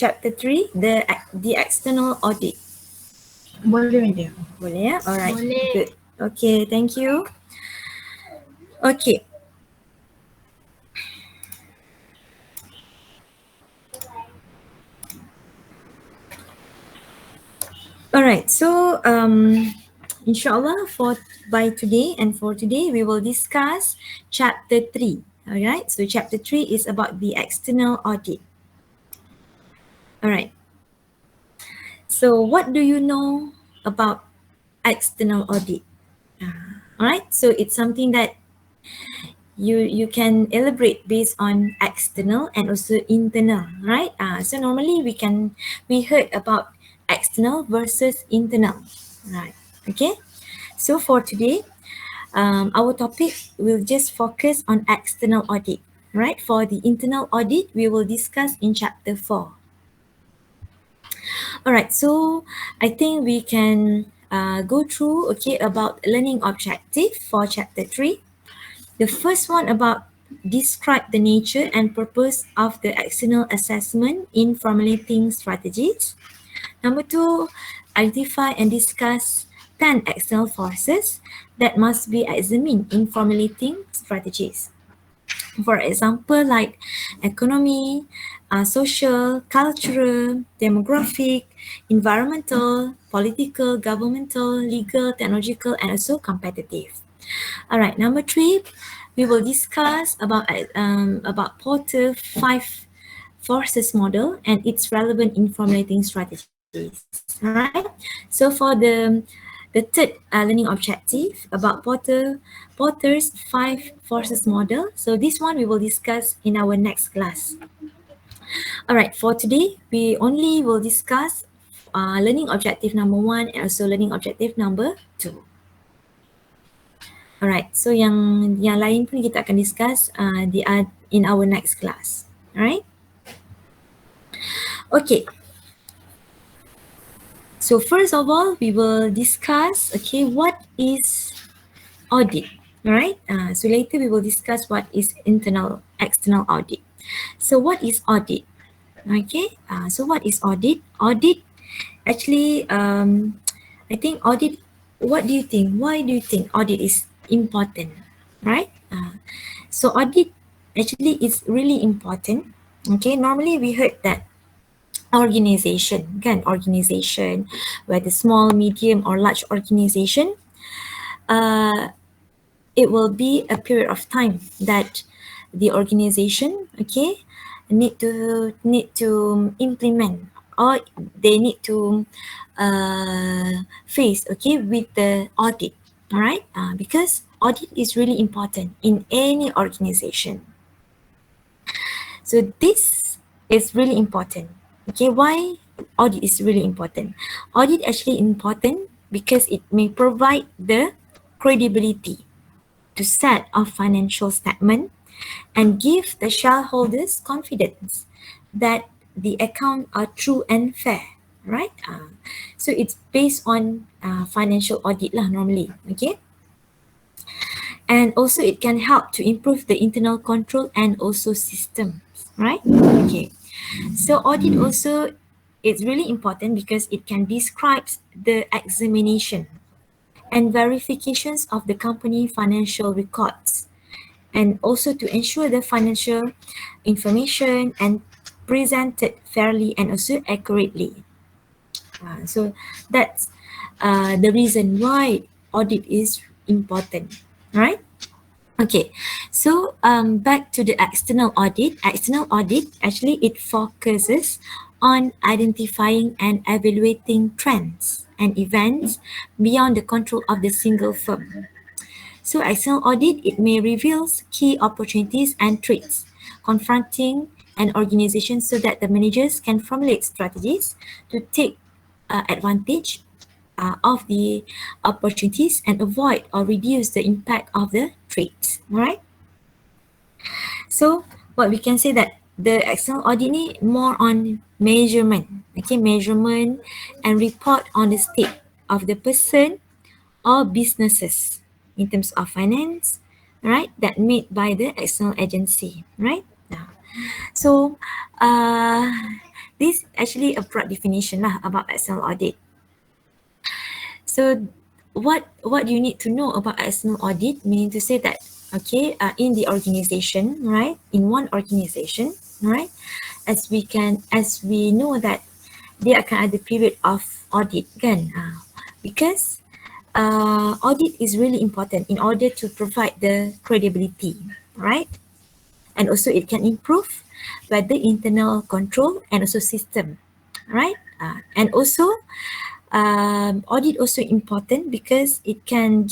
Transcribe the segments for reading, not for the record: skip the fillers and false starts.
chapter 3, the external audit. Boleh je. Boleh ya? Alright. Boleh. Good. Okay, thank you. Okay. Alright, so inshallah by today we will discuss chapter 3. Alright, so chapter 3 is about the external audit. Alright. So what do you know about external audit? Alright, so it's something that you can elaborate based on external and also internal, right? So normally we heard about external versus internal, right? Okay, so for today, our topic will just focus on external audit, right? For the internal audit, we will discuss in chapter 4. All right, so I think we can go through, okay, about learning objective for chapter 3. The first one about describe the nature and purpose of the external assessment in formulating strategies. Number 2, identify and discuss 10 external forces that must be examined in formulating strategies. For example, like economy, social, cultural, demographic, environmental, political, governmental, legal, technological, and also competitive. All right, number 3, we will discuss about Porter 5 forces model and its relevant in formulating strategies. All right, so for the third learning objective about Porter's 5 forces model. So this one we will discuss in our next class. All right, for today we only will discuss learning objective number 1 and also learning objective number 2. Alright, so yang lain pun kita akan discuss in our next class. Alright. Okay. So first of all, we will discuss, okay, what is audit. Alright. So later we will discuss what is external audit. So what is audit? Okay. So what is audit? Audit, actually, I think audit. What do you think? Why do you think audit is important, right? So audit actually is really important. Okay, normally we heard that organization, whether small, medium or large organization, it will be a period of time that the organization, okay, need to implement, or they need to face, okay, with the audit. All right, because audit is really important in any organization. So this is really important. Okay, why audit is really important? Audit actually important because it may provide the credibility to set of financial statement and give the shareholders confidence that the account are true and fair, right? So it's based on financial audit lah normally, okay? And also it can help to improve the internal control and also systems, right? Okay. So audit also is really important because it can describe the examination and verifications of the company financial records, and also to ensure the financial information and presented fairly and also accurately. So that's the reason why audit is important, right? Okay, so back to the external audit. External audit, actually it focuses on identifying and evaluating trends and events beyond the control of the single firm. So external audit, it may reveal key opportunities and threats confronting an organization so that the managers can formulate strategies to take advantage of the opportunities and avoid or reduce the impact of the threats. Alright. So what we can say that the external audit ni more on measurement, okay, measurement and report on the state of the person or businesses in terms of finance, right, that made by the external agency, right? So this actually a broad definition lah about external audit. So what you need to know about external audit, meaning to say that okay, in the organization, right, in one organization, right, as we know that dia akan ada period of audit kan, because audit is really important in order to provide the credibility, right, and also it can improve by the internal control and also system, right, and also audit also important because it can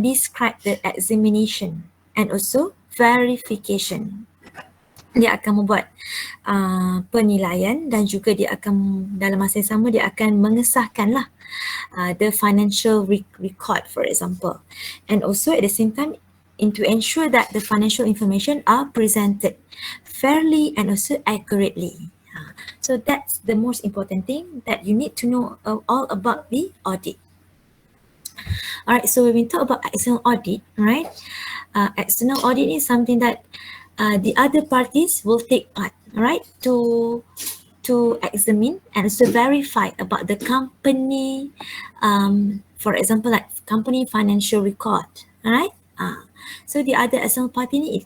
describe the examination and also verification. Dia akan membuat penilaian dan juga dia akan dalam masa yang sama dia akan mengesahkan lah the financial record, for example, and also at the same time to ensure that the financial information are presented fairly and also accurately. So that's the most important thing that you need to know all about the audit. Alright, so when we talk about external audit, right? External audit is something that the other parties will take part, right, to examine and also verify about the company, for example, like company financial record, right? So the other external party, it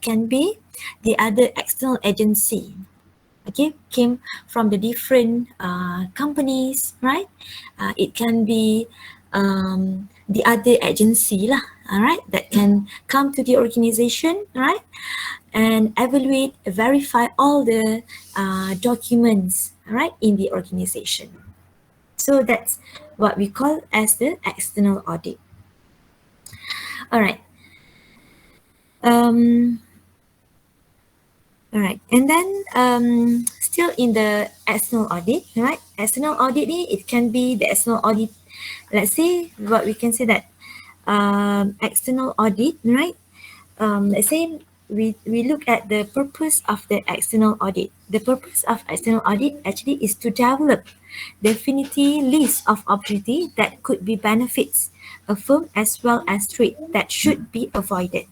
can be the other external agency, okay, came from the different companies, right? It can be the other agency lah, alright, that can come to the organization, right, and evaluate, verify all the documents, right, in the organization. So that's what we call as the external audit. Alright. Alright, and then still in the external audit, right? External audit ni, it can be the external audit. Let's say what we can say that external audit, right? Let's say we look at the purpose of the external audit. The purpose of external audit actually is to develop definitive list of opportunity that could be benefits a firm as well as threat that should be avoided.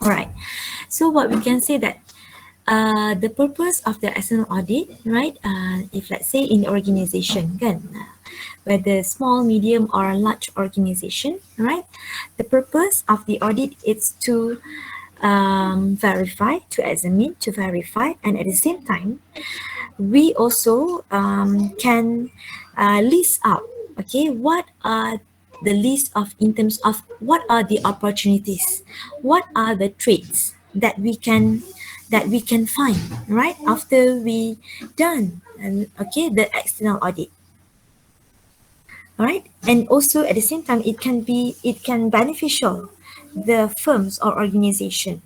Alright, so what we can say that the purpose of the external audit, right? If let's say in the organization, kan, whether small, medium, or large organization, right? The purpose of the audit is to verify, to examine, to verify, and at the same time, we also can list out, okay, what are the list of in terms of what are the opportunities, what are the traits that we can find, right, after we done okay the external audit. All right, and also at the same time it can beneficial the firms or organization,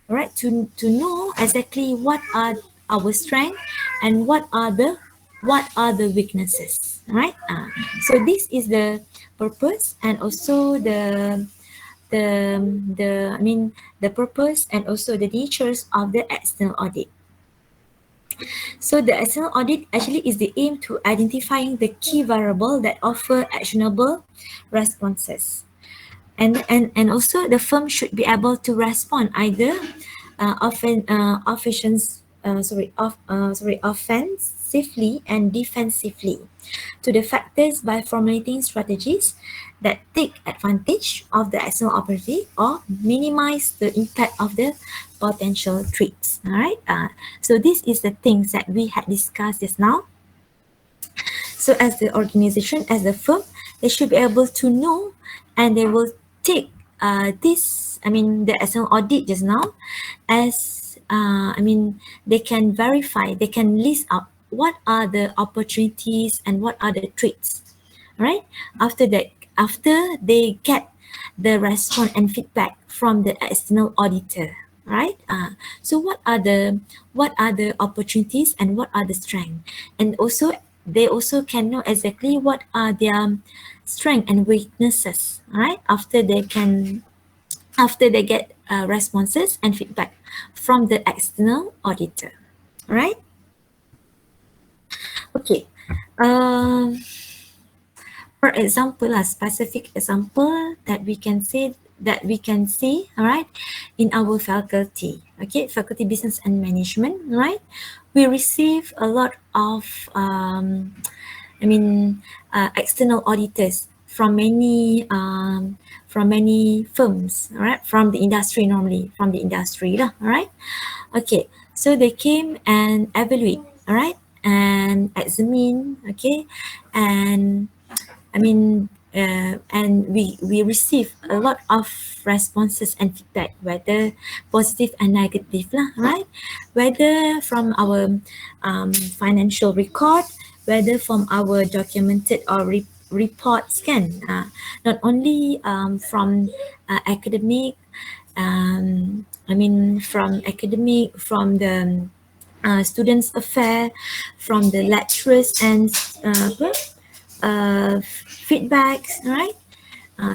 right, to know exactly what are our strengths and what are the weaknesses, right? So this is the purpose and also the the purpose and also the natures of the external audit. So the external audit actually is the aim to identifying the key variable that offer actionable responses. And also the firm should be able to respond either offensively and defensively to the factors by formulating strategies that take advantage of the external opportunity or minimize the impact of the potential threats. All right. So this is the things that we had discussed just now. So as the organization, as the firm, they should be able to know and they will take the external audit just now as they can verify, they can list out what are the opportunities and what are the threats, right? After they get the response and feedback from the external auditor, right? So what are the opportunities and what are the strengths, and also they also can know exactly what are their strengths and weaknesses, right? After they get responses and feedback from the external auditor, right? Okay. For example, a specific example that we can say that we can see, all right, in our faculty, okay, faculty business and management, right? We receive a lot of I mean, external auditors from many firms, all right, from the industry, normally from the industry lah, all right. Okay, so they came and evaluate, all right, and examine, okay, and and we receive a lot of responses and feedback, whether positive and negative lah, right? Whether from our financial record, whether from our documented or reports can, not only from academic, from academic, from the students affair, from the lecturers and feedbacks, right?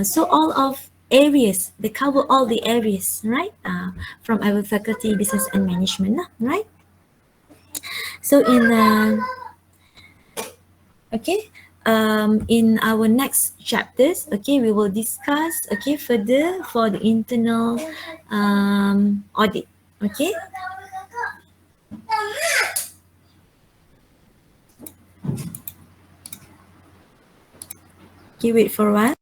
So all of areas, they cover all the areas, right? From our faculty, business and management, lah, right? So in our next chapters, okay, we will discuss, okay, further for the internal audit, okay? Okay, wait for a while.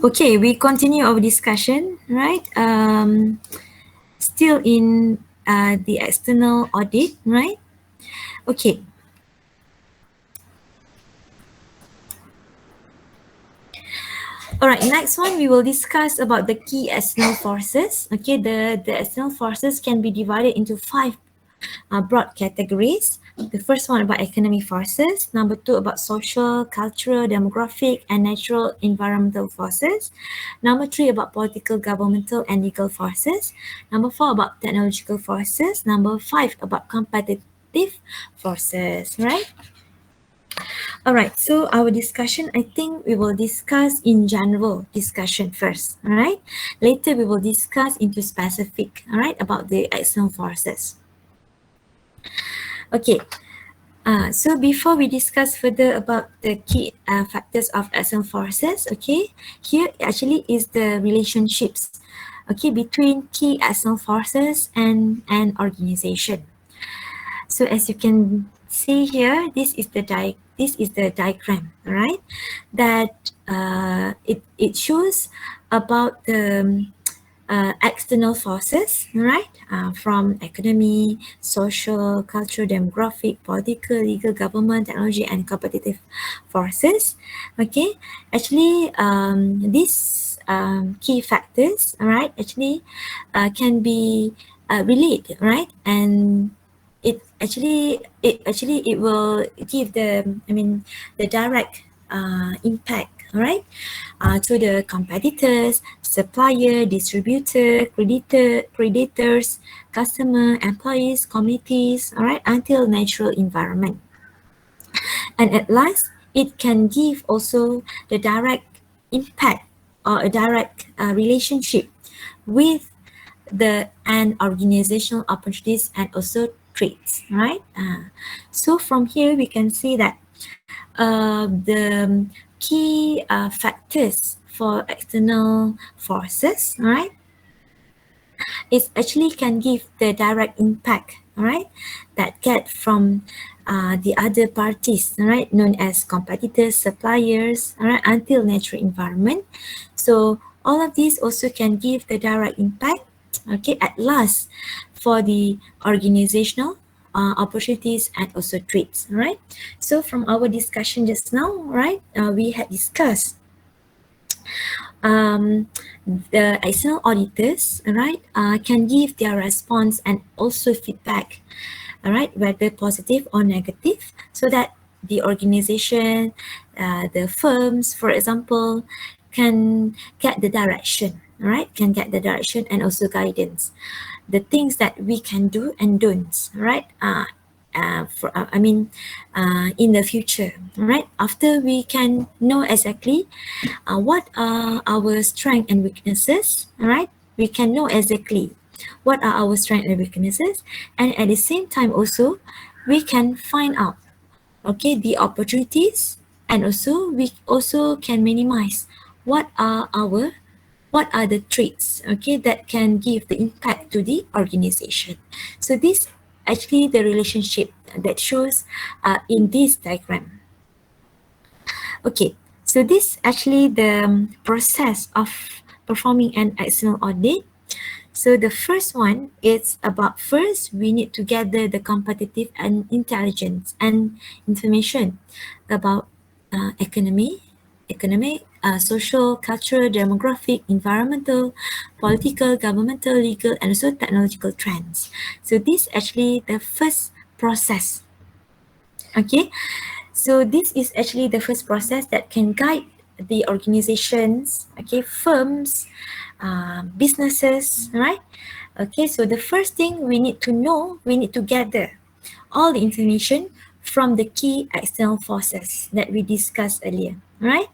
Okay, we continue our discussion, right? Still in the external audit, right? Okay. All right, next one we will discuss about the key external forces. Okay, the external forces can be divided into five broad categories. The first one about economic forces, number two about social, cultural, demographic, and natural environmental forces. Number three about political, governmental, and legal forces. Number four about technological forces. Number five about competitive forces, right? All right, so our discussion, I think we will discuss in general discussion first, all right? Later we will discuss into specific, all right, about the external forces. Okay, so before we discuss further about the key factors of external forces, okay, here actually is the relationships, okay, between key external forces and an organization. So as you can see here, this is the diagram, right? That it shows about the external forces, right? From economy, social, cultural, demographic, political, legal, government, technology, and competitive forces. Okay, actually, these key factors, right? Actually, can be related, right? And it will give the direct impact, right, to the competitors, supplier, distributor, creditors, customer, employees, communities, all right, until natural environment. And at last, it can give also the direct impact or a direct relationship with and organizational opportunities and also traits, right? So from here we can see that the key factors for external forces, right, it actually can give the direct impact, right, that get from the other parties, right, known as competitors, suppliers, all right, until natural environment. So all of these also can give the direct impact, okay, at last for the organizational opportunities and also traits, right? So from our discussion just now, right, we had discussed um, the external auditors, right, can give their response and also feedback, all right, whether positive or negative, so that the organization, the firms, for example, can get the direction, right? Can get the direction and also guidance, the things that we can do and don'ts, right? In the future, right? After we can know exactly what are our strengths and weaknesses, right? We can know exactly what are our strengths and weaknesses, and at the same time also we can find out, okay, the opportunities, and also we also can minimize what are our what are the traits, okay, that can give the impact to the organization. So this actually the relationship that shows in this diagram. Okay, so this actually the process of performing an external audit. So the first one is about, first we need to gather the competitive and intelligence and information about economic, social, cultural, demographic, environmental, political, governmental, legal, and also technological trends. So this actually the first process. Okay, so this is actually the first process that can guide the organizations, okay, firms, businesses, right? Okay, so the first thing we need to know, we need to gather all the information from the key external forces that we discussed earlier, right?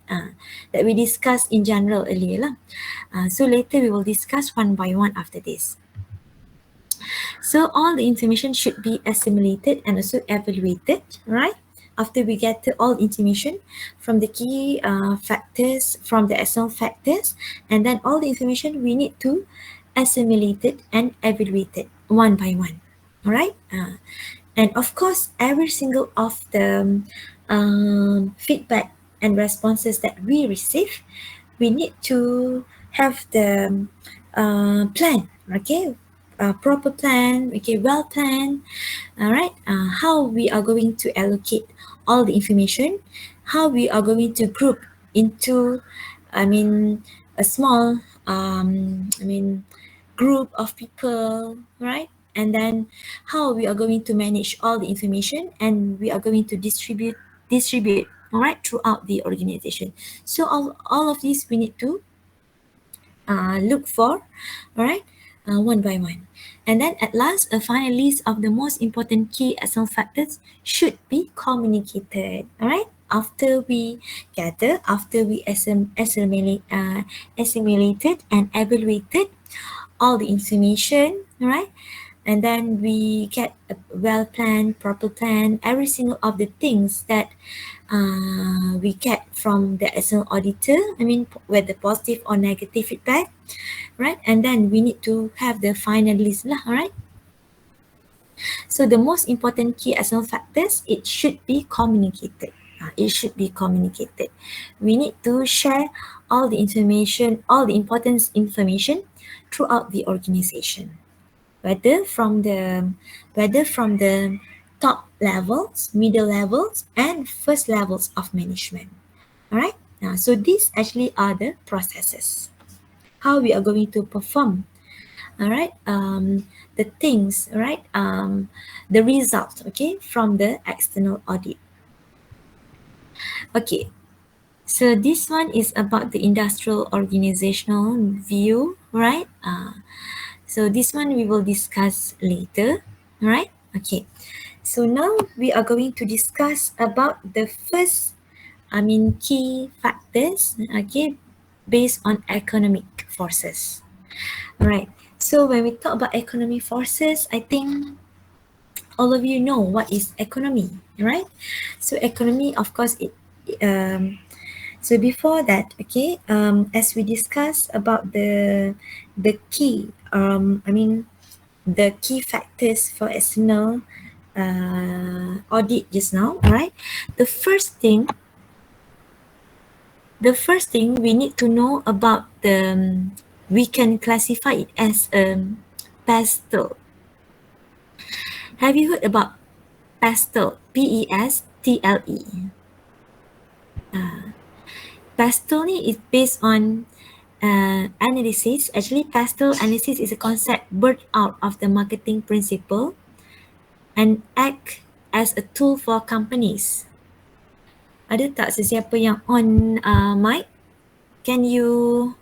That we discussed in general earlier lah. So later we will discuss one by one after this. So all the information should be assimilated and also evaluated, right? After we get the all information from the key factors, from the external factors, and then all the information we need to assimilate it and evaluate it one by one, all right? And of course, every single of the feedback and responses that we receive, we need to have the plan, okay? Proper plan, okay, well planned, all right? How we are going to allocate all the information, how we are going to group into, I mean, a small, group of people, right? And then how we are going to manage all the information, and we are going to distribute, all right, throughout the organization. So all of these we need to look for, all right, one by one. And then at last, a final list of the most important key external factors should be communicated, all right? After we gather, after we assimilated and evaluated all the information, right? And then we get a well planned, proper plan, every single of the things that we get from the external auditor. I mean, whether positive or negative feedback, right? And then we need to have the final list lah, right? So the most important key external factors, it should be communicated. It should be communicated. We need to share all the information, all the important information throughout the organization, whether from the top levels, middle levels, and first levels of management. All right. Now, so these actually are the processes. How we are going to perform. All right. The things. All right. The results. Okay, from the external audit. Okay. So this one is about the industrial organizational view, right? So this one we will discuss later, right? Okay. So now we are going to discuss about the first, key factors, okay, based on economic forces. Right. So when we talk about economic forces, I think all of you know what is economy, right? So economy, of course, um, so before that, okay, as we discussed about the key, the key factors for external audit just now, right? The first thing, we need to know about we can classify it as pastel. Have you heard about pastel? PESTLE. Pastel ni is based on analysis. Actually, pastel analysis is a concept birthed out of the marketing principle and act as a tool for companies. Ada tak sesiapa yang on mic? Can you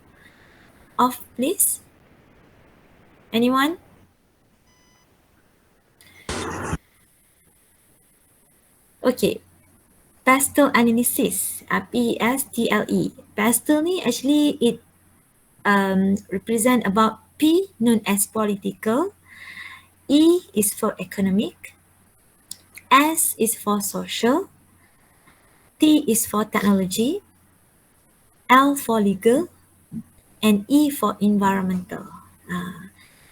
of, please? Anyone? Okay. Pastel analysis. PESTLE. Pastel ni actually it represent about P known as political, E is for economic, S is for social, T is for technology, L for legal, and E for environmental.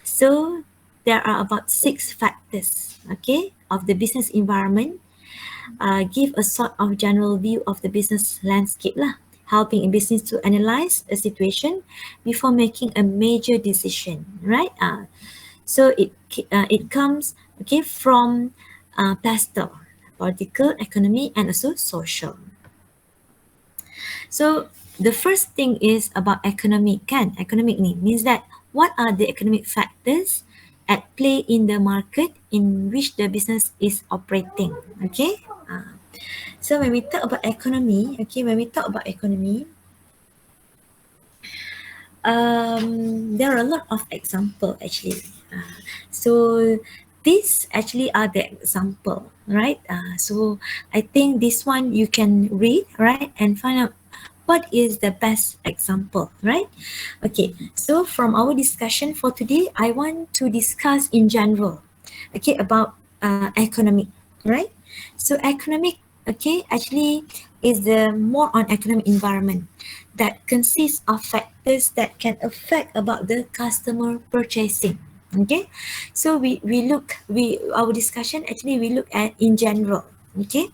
So there are about 6 factors, okay, of the business environment. Give a sort of general view of the business landscape lah, helping a business to analyze a situation before making a major decision, right? So it comes, okay, from pastel, political, economy, and also social. So the first thing is about economic kan. Economic ni means that what are the economic factors at play in the market in which the business is operating. Okay. So when we talk about economy, there are a lot of example actually. So these actually are the example, right? So I think this one you can read, right, and find out what is the best example, right? Okay, so from our discussion for today, I want to discuss in general, okay, about economic, right? So economic, okay, actually is the more on economic environment that consists of factors that can affect about the customer purchasing. Okay, so we our discussion actually we look at in general, okay,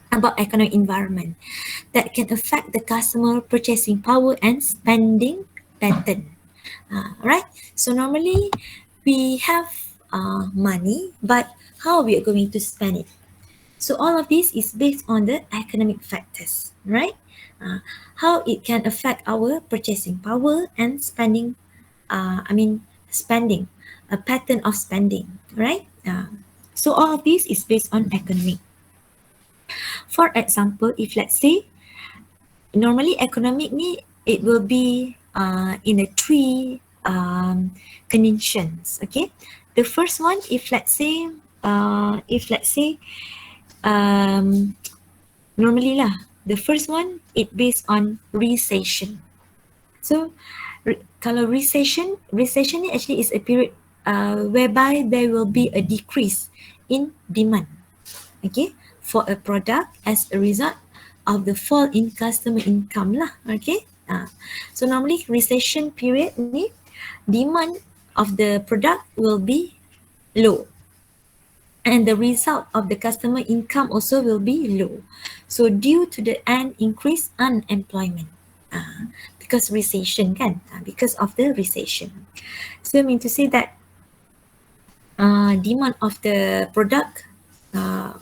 about economic environment that can affect the customer purchasing power and spending pattern. Right? So normally we have money, but how we are going to spend it? So all of this is based on the economic factors, right? How it can affect our purchasing power and spending. Spending, a pattern of spending, right? So all of this is based on economic. For example, if let's say normally economic ni it will be in a three conditions. Okay, the first one, if let's say normally lah, the first one it based on recession. So kalau recession ni actually is a period whereby there will be a decrease in demand, okay, for a product as a result of the fall in customer income lah, okay. So normally recession period ni demand of the product will be low and the result of the customer income also will be low. So due to the increased unemployment, because recession kan, because of the recession. So I mean to say that demand of the product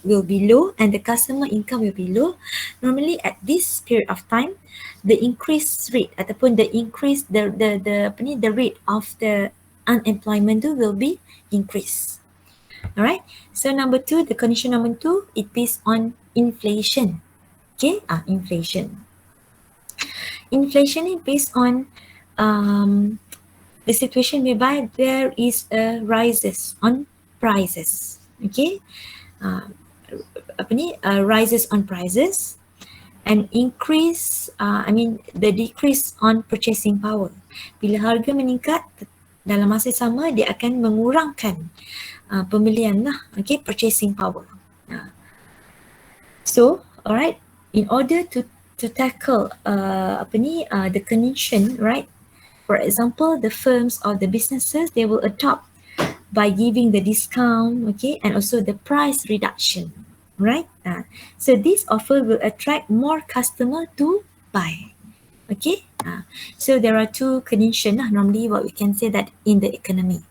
will be low and the customer income will be low. Normally at this period of time, the increase rate ataupun the rate of the unemployment will be increased. Alright. So number two, the condition number two, it based on inflation. Okay, inflation. Inflation is based on the situation whereby there is a rises on prices. Okay, rises on prices and increase, the decrease on purchasing power. Bila harga meningkat, dalam masa sama dia akan mengurangkan pembelian lah, okay, purchasing power. So, alright, in order to tackle the condition, right? For example, the firms or the businesses, they will adopt by giving the discount, okay, and also the price reduction, right? So this offer will attract more customer to buy, okay. So there are two conditions normally what we can say that in the economy.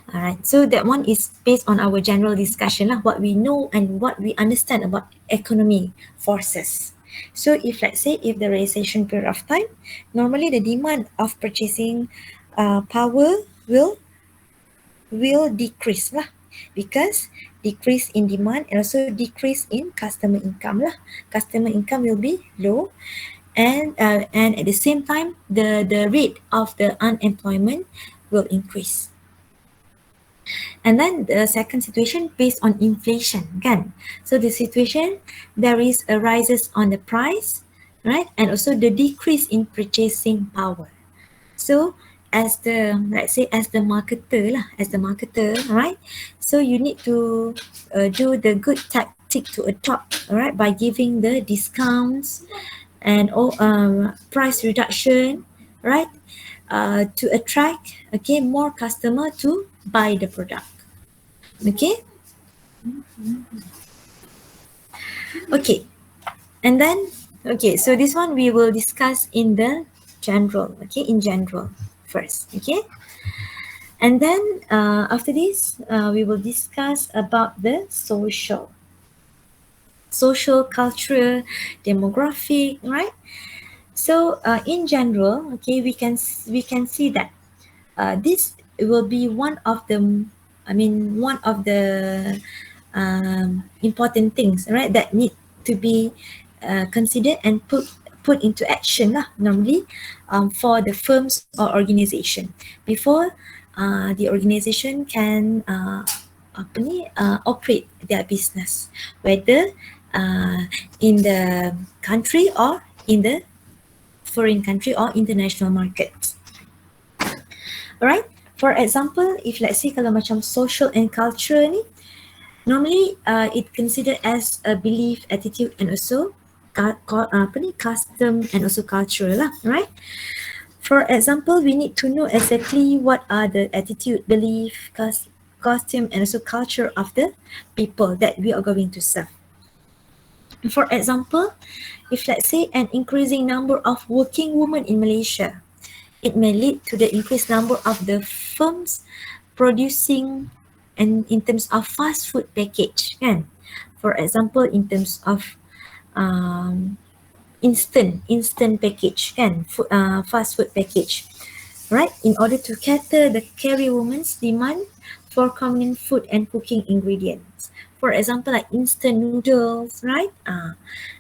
Alright, so that one is based on our general discussion what we know and what we understand about economy forces. So if let's say if the recession period of time, normally the demand of purchasing power will decrease lah, because decrease in demand and also decrease in customer income lah. Customer income will be low and at the same time the rate of the unemployment will increase. And then the second situation based on inflation kan. So the situation there is a rises on the price, right, and also the decrease in purchasing power. So as the let's say as the marketer lah, as the marketer, right? So you need to do the good tactic to adopt, all right, by giving the discounts and all price reduction, right? To attract okay more customer to buy the product. Okay, okay, and then okay. So this one we will discuss in the general. Okay, in general first. Okay. And then after this, we will discuss about the social, cultural, demographic, right? So in general, okay, we can see that this will be one of the, I mean, one of the important things, right, that need to be considered and put into action lah, normally for the firms or organization before the organization can apa ni, operate their business, whether in the country or in the foreign country or international markets. Alright, for example, if let's say kalau macam social and culture ni, normally it considered as a belief, attitude and also custom and also culture lah, right? For example, we need to know exactly what are the attitude, belief, costume and also culture of the people that we are going to serve. For example, if let's say an increasing number of working women in Malaysia, it may lead to the increased number of the firms producing and in terms of fast food package kan. For example, in terms of instant package kan, fast food package, right, in order to cater the carry women's demand for convenient food and cooking ingredients. For example, like instant noodles, right,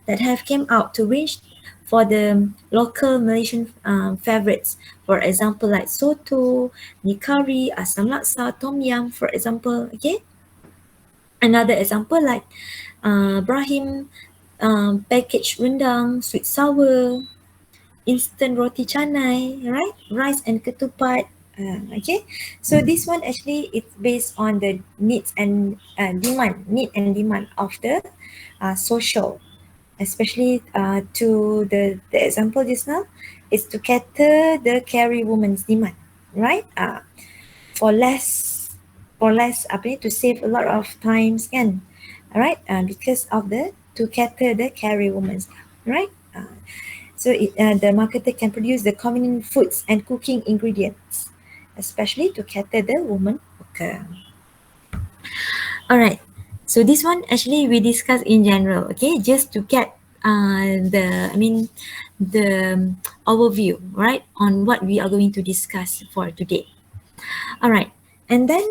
that have came out to range for the local Malaysian favorites. For example, like soto, mi curry, asam laksa, tom yum, for example, okay. Another example like Brahim packaged rendang, sweet sour, instant roti canai, right? Rice and ketupat. Okay, so this one actually it's based on the needs and need and demand of the social, especially to the example just now is to cater the carry woman's demand, right? For less apa ni, to save a lot of times kan, alright, because of the to cater the carry woman's, right? So the marketer can produce the convenient foods and cooking ingredients, especially to cater the woman worker. Alright, so this one actually we discuss in general, okay, just to get the overview, right, on what we are going to discuss for today. Alright, and then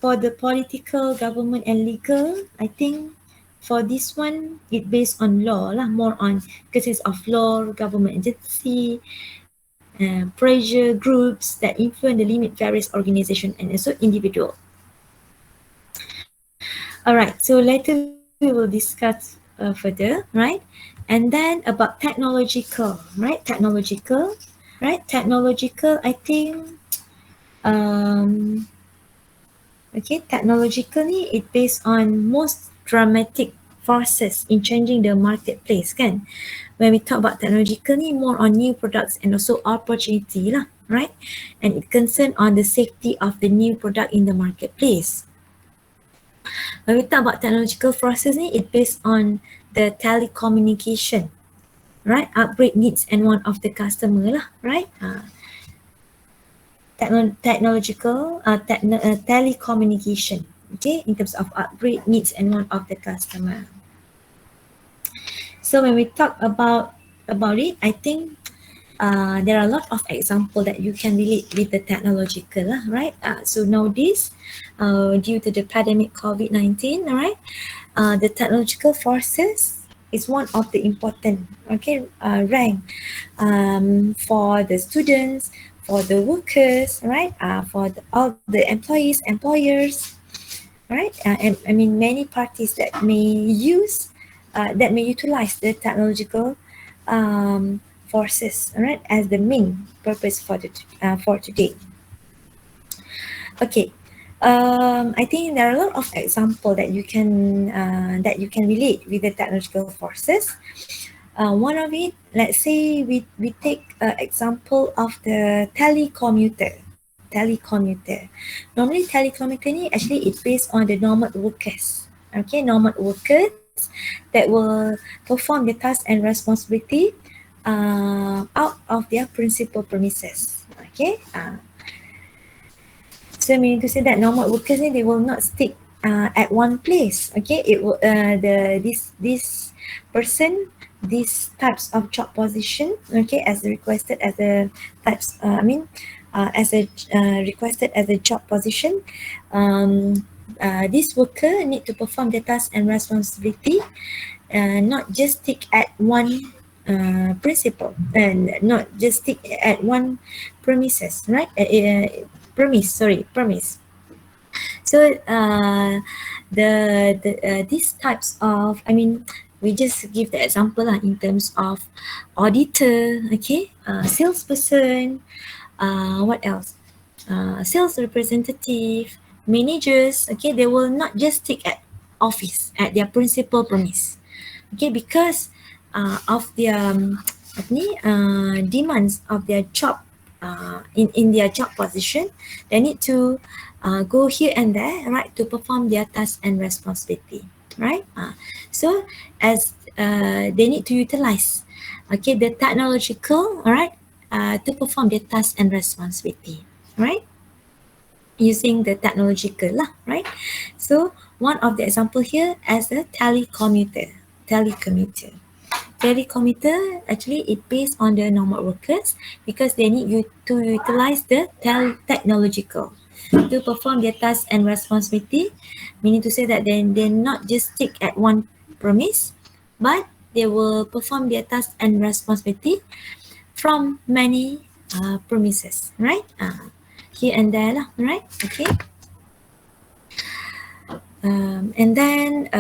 for the political, government and legal, I think for this one, it based on law lah, more on cases of law, government agency, pressure groups that influence the limit various organization and also individual. Alright, so later we will discuss further, right? And then about technological, right? Technological, I think, okay, technologically it based on most dramatic forces in changing the marketplace kan. When we talk about technologically, more on new products and also opportunity lah, right? And it concern on the safety of the new product in the marketplace. When we talk about technological forces ni, it based on the telecommunication, right? Upgrade needs and want of the customer lah, right? Telecommunication, okay, in terms of upgrade needs and want of the customer. So when we talk about it, I think there are a lot of examples that you can relate with the technological, right? So nowadays, due to the pandemic COVID-19, right, the technological forces, is one of the important, okay, rank for the students, for the workers, right? For all the employees, employers, right? And I mean many parties that may use, that may utilize the technological forces, right, as the main purpose for today. Okay. I think there are a lot of example that you can relate with the technological forces. One of it, let's say we take example of the telecommuter. Normally telecommuter ni actually it's based on the normal workers. Okay, normal workers that will perform the task and responsibility out of their principal premises. Okay, so meaning to say that normal workers ni they will not stick at one place. Okay, it will this person, these types of job position, okay, as requested as a types as a requested as a job position, this worker need to perform the task and responsibility, not just stick at one principle, and not just stick at one premises, right? Premise. So these types of, I mean, we just give the example in terms of auditor, okay, salesperson, what else? Sales representative, managers, okay, they will not just stick at office at their principal premise, okay, because of their apa ni, demands of their job, in their job position, they need to go here and there, right, to perform their task and responsibility, right? So as they need to utilize, okay, the technological, all right, to perform their task and responsibility, right? Using the technological lah, right? So one of the example here as a telecommuter actually it based on the normal workers because they need you to utilize the technological to perform their task and responsibility, meaning to say that they not just stick at one premise, but they will perform their task and responsibility from many premises, right? Here and there lah, right? Okay. And then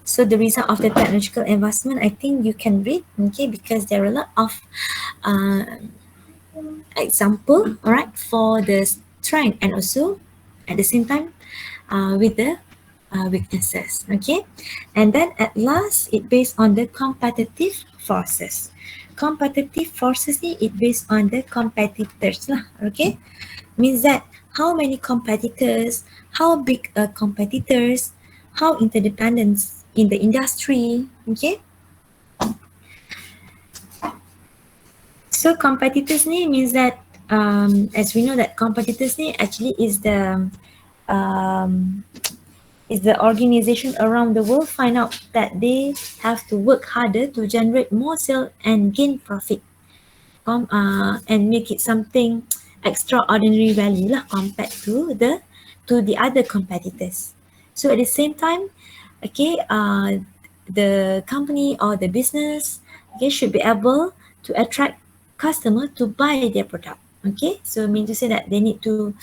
so the result of the technological advancement, I think you can read, okay, because there are a lot of uh, example, all right, for the strength and also at the same time with the weaknesses, okay. And then at last it based on the competitive forces. Competitive forces ni it based on the competitors lah, okay. Means that how many competitors, how big competitors, how interdependence in the industry, okay. So competitors ni means that as we know that competitors ni actually um, is the organization around the world find out that they have to work harder to generate more sales and gain profit, and make it something extraordinary value lah compared to the other competitors. So at the same time, okay, the company or the business, okay, should be able to attract customer to buy their product. Okay, so I mean to say that they need to,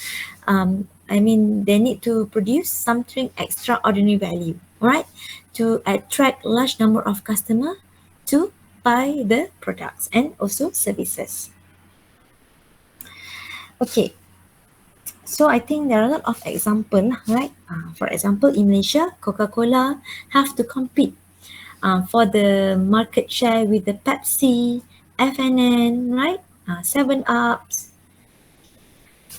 they need to produce something extraordinary value, right, to attract large number of customer to buy the products and also services. Okay, so I think there are a lot of example, right? For example, in Malaysia, Coca-Cola have to compete for the market share with the Pepsi, FNN, right? 7-Ups.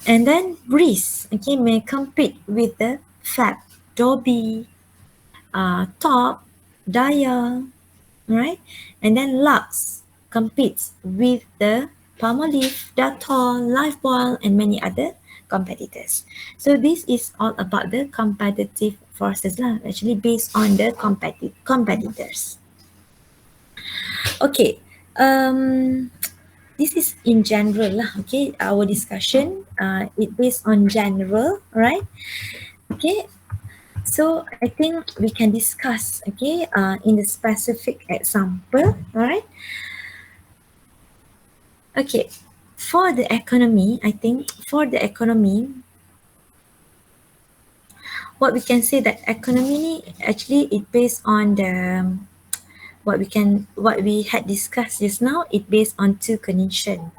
And then Breeze, okay, may compete with the Fab, Dobby, Top, Daya, right? And then Lux competes with the Palmolive, Dettol, Lifebuoy, and many other competitors. So this is all about the competitive forces lah, actually based on the competitors. Okay, this is in general lah. Okay, our discussion it based on general, right? Okay, So I think we can discuss, okay, in the specific example, all right? Okay, for the economy, I think for the economy, what we can say that economy actually it based on the what we had discussed just now. It based on two conditions.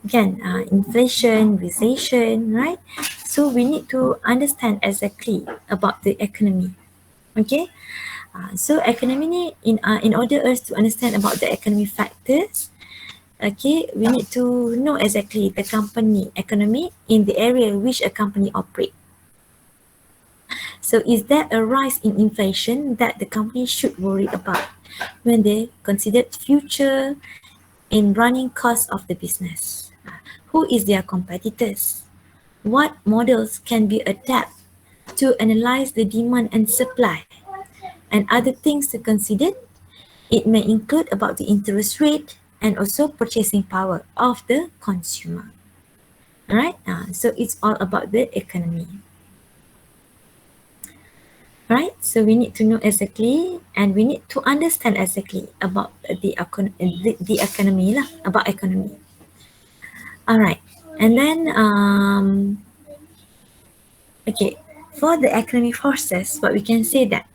Again, inflation, recession, right? So we need to understand exactly about the economy. Okay, so economy ni, in order us to understand about the economy factors, okay, we need to know exactly the company economy in the area which a company operate. So is there a rise in inflation that the company should worry about when they consider future in running costs of the business? Who is their competitors? What models can be adapted to analyze the demand and supply? And other things to consider, it may include about the interest rate and also purchasing power of the consumer. Alright, so it's all about the economy. Right, so we need to know exactly and we need to understand exactly about the economy lah, about economy. Alright, and then okay, for the economic forces, what we can say that,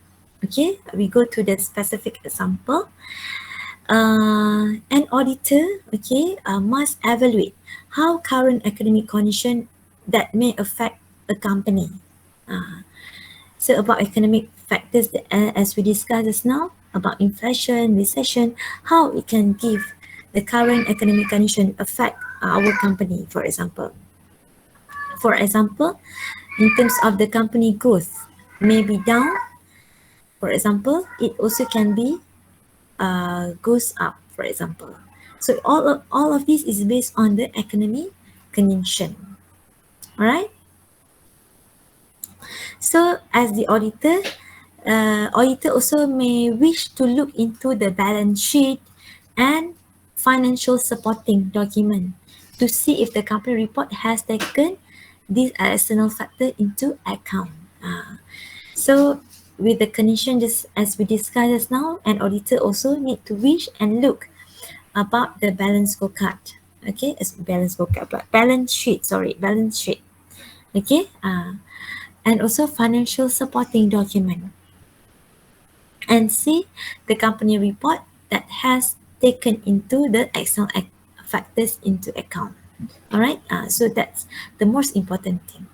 okay, we go to the specific example. An auditor, okay, must evaluate how current economic condition that may affect a company. So about economic factors that, as we discussed just now, about inflation, recession, how it can give the current economic condition affect our company, for example. For example, in terms of the company growth may be down. For example, it also can be goes up, for example. So all of this is based on the economy condition. All right. So as the auditor, auditor also may wish to look into the balance sheet and financial supporting document to see if the company report has taken these external factor into account. So with the condition just as we discussed just now, an auditor also need to wish and look about the balance scorecard. Okay, as balance scorecard, but balance sheet. Sorry, balance sheet. Okay, and also financial supporting document, and see the company report that has taken into the external factors into account. All right, so that's the most important thing.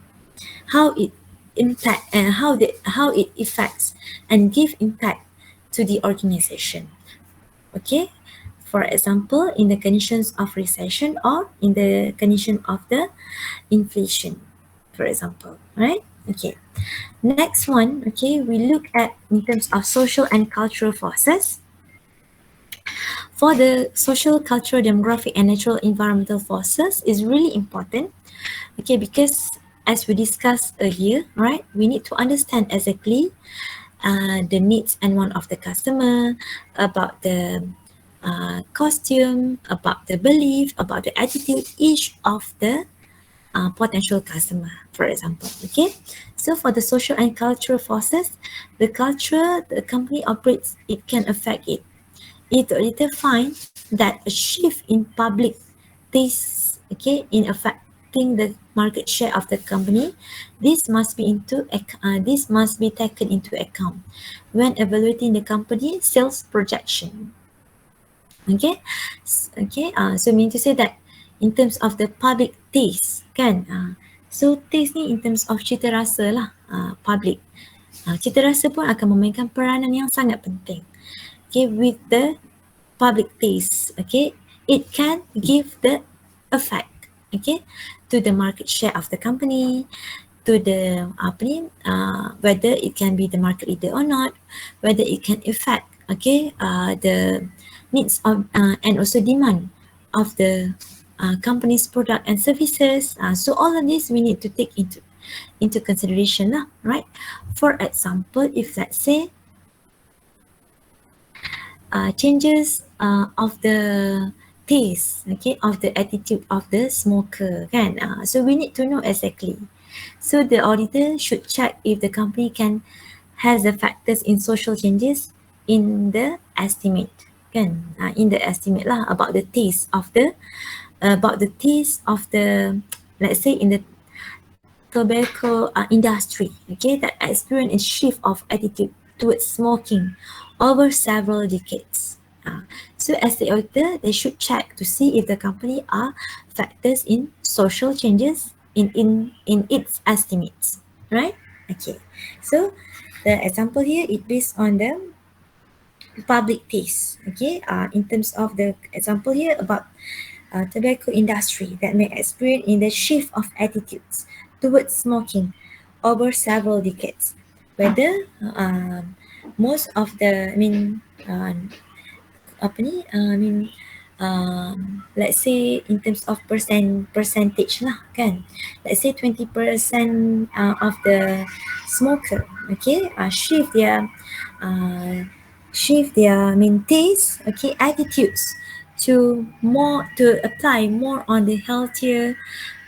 How it impact and how it affects and give impact to the organization. Okay, for example, in the conditions of recession or in the condition of the inflation, for example, right? Okay, next one, okay, we look at in terms of social and cultural forces. For the social, cultural, demographic, and natural environmental forces is really important, okay, because as we discussed earlier, right, we need to understand exactly the needs and want of the customer, about the costume, about the belief, about the attitude each of the potential customer, for example. Okay, so for the social and cultural forces, the culture the company operates, it can affect it. It later find that a shift in public taste, okay, in affecting the market share of the company, this must be taken into account when evaluating the company sales projection. Okay, okay. So mean to say that in terms of the public taste, kan? So taste ni in terms of cita rasa lah, public. Cita rasa pun akan memainkan peranan yang sangat penting. Okay, with the public taste, okay, it can give the effect, okay, to the market share of the company, to the whether it can be the market leader or not, whether it can affect, okay, the needs of and also demand of the company's product and services. So all of this we need to take into consideration lah, right? For example, if let's say changes of the taste, okay, of the attitude of the smoker, kan? So we need to know exactly. So the auditor should check if the company can has the factors in social changes in the estimate, kan? In the estimate lah about the taste of the, let's say, in the tobacco industry, okay, that experience a shift of attitude towards smoking over several decades. So as the auditor, they should check to see if the company are factors in social changes in its estimates, right? Okay, so the example here is based on the public taste, okay, in terms of the example here about tobacco industry that may experience in the shift of attitudes towards smoking over several decades. Whether most of the, apa ni, let's say in terms of percentage lah, kan, let's say 20% of the smoker, okay, uh, shift their taste, okay, attitudes to apply more on the healthier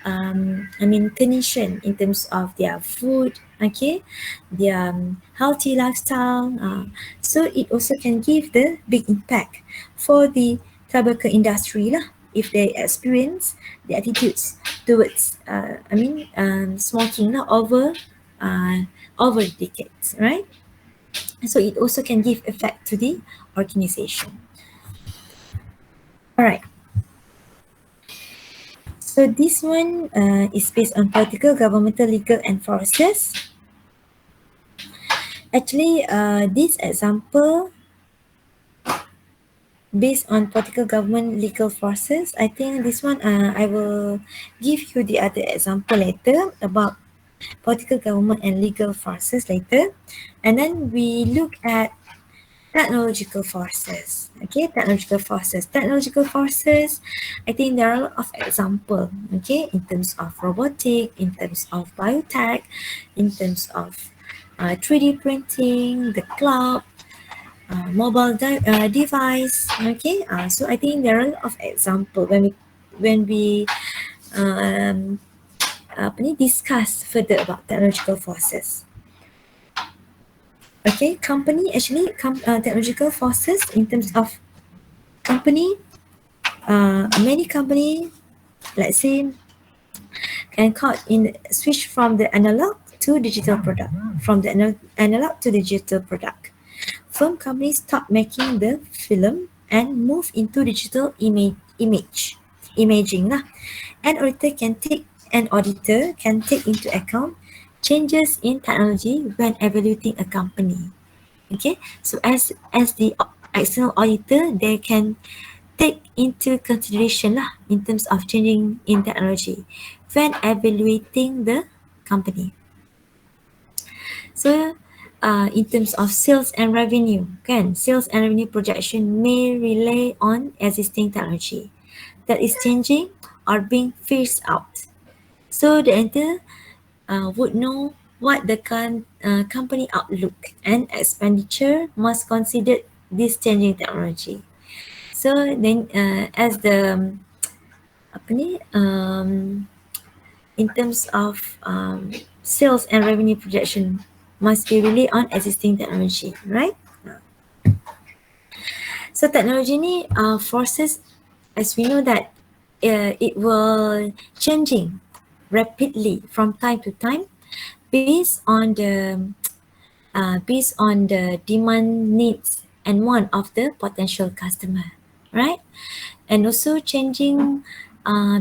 condition in terms of their food, okay, their healthy lifestyle. So it also can give the big impact for the tobacco industry lah, if they experience the attitudes towards smoking lah over decades, right? So it also can give effect to the organization. All right. So this one is based on political, governmental, legal, and forces. Actually, this example based on political, government, legal forces. I think this one I will give you the other example later about political, government, and legal forces later, and then we look at technological forces. Okay, technological forces, I think there are a lot of example, okay, in terms of robotic, in terms of biotech, in terms of 3D printing, the cloud, mobile device, okay. So I think there are a lot of example when we um, discuss further about technological forces. Okay, technological forces in terms of company, many company, let's say, can switch from the analog to digital product, from the analog to digital product. Film companies stop making the film and move into digital imaging lah. An auditor can take into account changes in technology when evaluating a company. Okay, so as the external auditor, they can take into consideration lah in terms of changing in technology when evaluating the company. So in terms of sales and revenue, sales and revenue projection may rely on existing technology that is changing or being phased out. So the enter would know what the company outlook and expenditure must consider this changing technology. So then as the in terms of sales and revenue projection must be really on existing technology, right? So technology ni forces, as we know that it will changing rapidly from time to time based on the demand, needs, and want of the potential customer, right? And also changing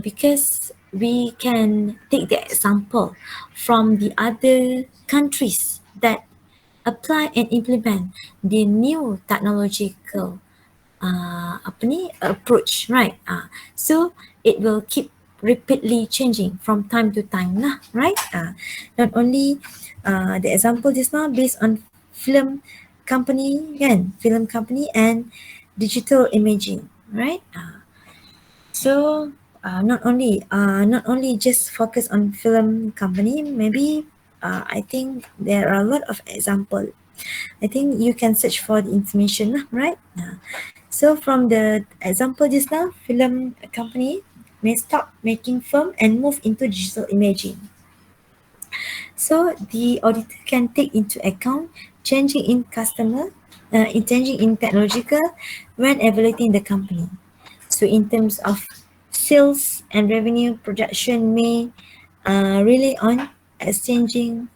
because we can take the example from the other countries that apply and implement the new technological approach, right? So it will keep rapidly changing from time to time lah, right? Not only the example just now based on film company, film company and digital imaging, right? So not only just focus on film company, maybe I think there are a lot of example. I think you can search for the information, right? So from the example just now, film company may stop making film and move into digital imaging. So the auditor can take into account changing in changing in technological when evaluating the company. So in terms of sales and revenue projection may rely on exchanging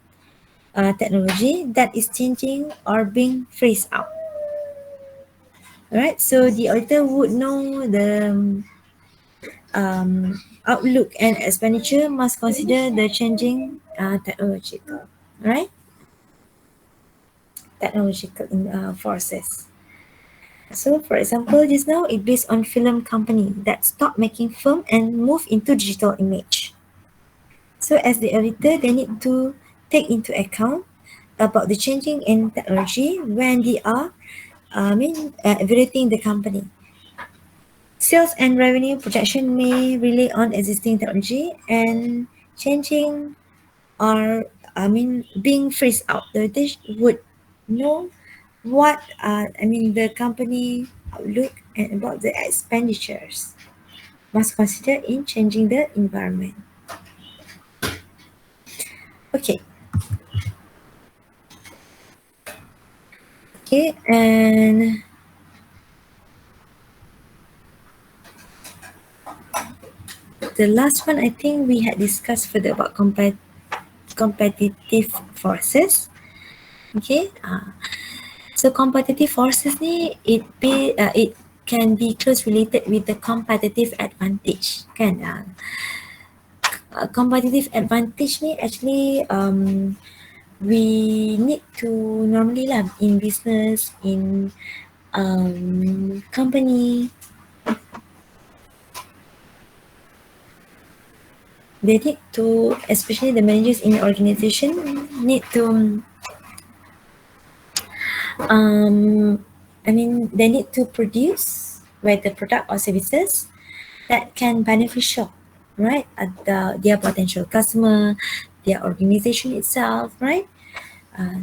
technology that is changing or being phased out. Right, so the auditor would know the outlook and expenditure must consider the changing technological, right? Technological forces. So, for example, just now it based on film company that stopped making film and move into digital image. So, as the auditor, they need to take into account about the changing in technology when they are, evaluating the company. Sales and revenue projection may rely on existing technology and changing or being phased out. The dish would know what the company outlook and about the expenditures must consider in changing the environment. Okay, okay, and the last one I think we had discussed further about competitive forces. Okay, so competitive forces ni it can be close related with the competitive advantage, kan? Competitive advantage ni actually we need to normally lah in business, in company, they need to, especially the managers in the organization, need to they need to produce whether product or services that can beneficial, right, at their potential customer, their organization itself, right?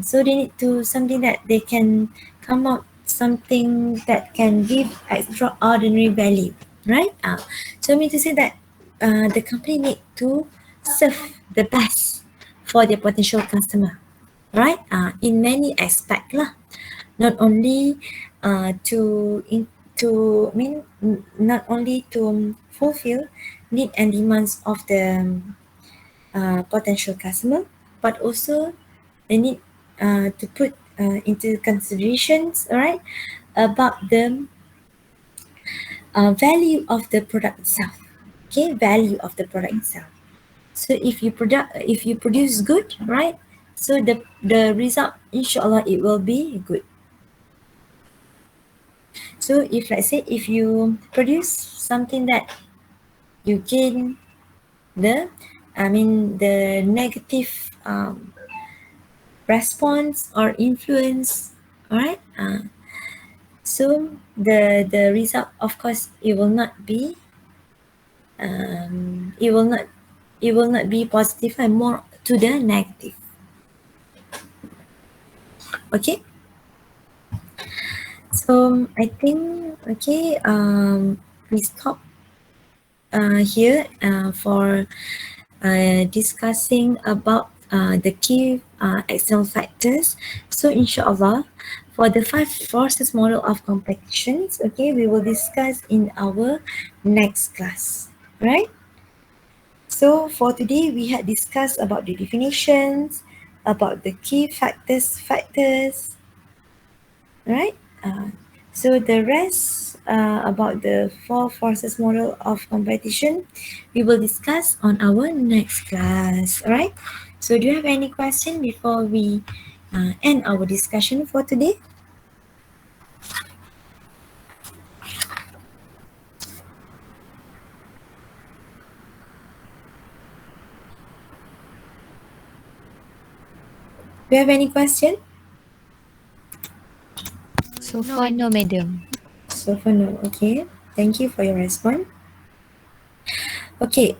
So they need to something that they can come up something that can give extraordinary value, right? So I mean to say that the company need to serve the best for their potential customer, right? In many aspect lah, not only to not only to fulfill need and demands of the potential customer, but also they need to put into considerations, all right, about the value of the product itself. Okay, value of the product itself. So if you produce good, right, so the result inshallah it will be good. So if let's say if you produce something that you gain the the negative response or influence, all right, so the result of course it will not be um, it will not it will not be positive and more to the negative. Okay, so I think okay, we stop here for discussing about the key external factors. So inshallah, for the 5 forces model of competitions, okay, we will discuss in our next class, right? So for today, we had discussed about the definitions, about the key factors, right? So the rest about the 4 forces model of competition, we will discuss on our next class. All right. So do you have any question before we end our discussion for today? Do you have any question? So far, no, madam. So far, no. Okay. Thank you for your response. Okay.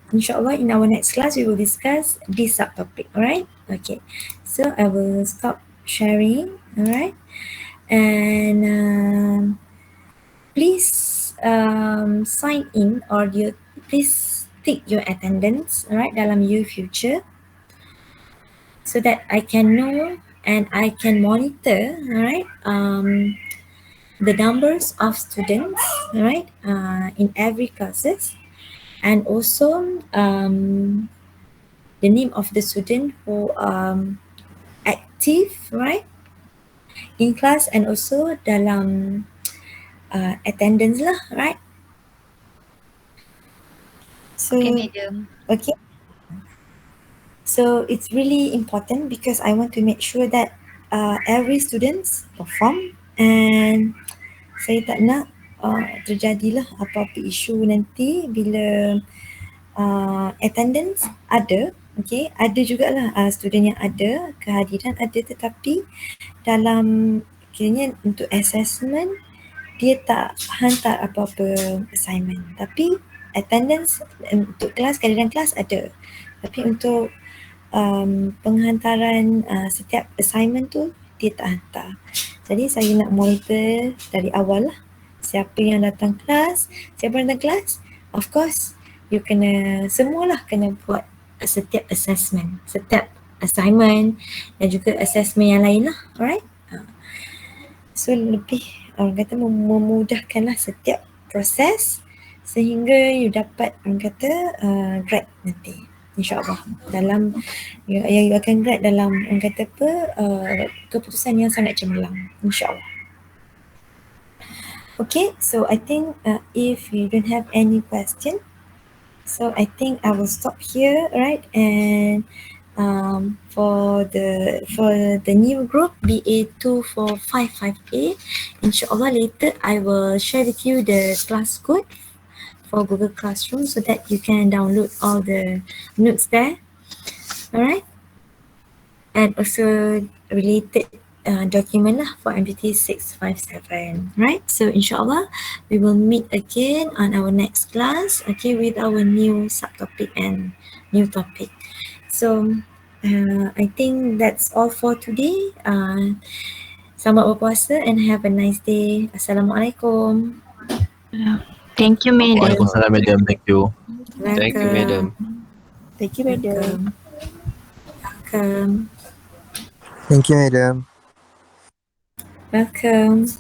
Inshallah, in our next class, we will discuss this subtopic. All right. Okay. So I will stop sharing. All right. And please sign in or you please tick your attendance, right, dalam U Future, so that I can know and I can monitor, right, the numbers of students, right, in every classes, and also the name of the student who active, right, in class, and also dalam attendance lah, right. So Okay, madam. okay, so it's really important because I want to make sure that every students perform, and saya tak nak terjadilah apa-apa isu nanti bila attendance ada. Okay, ada jugalah student yang ada, kehadiran ada, tetapi dalam kiranya untuk assessment dia tak hantar apa-apa assignment, tapi attendance untuk kelas, kehadiran kelas ada, tapi untuk penghantaran setiap assignment tu dia tak hantar. Jadi saya nak monitor dari awal lah, siapa yang datang kelas, siapa yang datang kelas. Of course you kena, semualah kena buat setiap assessment, setiap assignment, dan juga assessment yang lain lah. Alright, so lebih orang kata memudahkanlah setiap proses sehingga you dapat orang kata grade nanti, InsyaAllah dalam you akan grade dalam orang kata apa keputusan yang sangat cemerlang, InsyaAllah. Okay, so I think if you don't have any question, so I think I will stop here, right? And for the new group BA2455A, inshallah later I will share with you the class code for Google Classroom so that you can download all the notes there. Alright, and also related document lah for MGT657, right? So inshallah we will meet again on our next class, okay, with our new subtopic and new topic. So I think that's all for today. Selamat berpuasa and have a nice day. Assalamualaikum. Thank you, madam. Waalaikumsalam, madam. Thank you. Thank you, madam. Thank you, madam. Welcome. Thank you, madam. Welcome.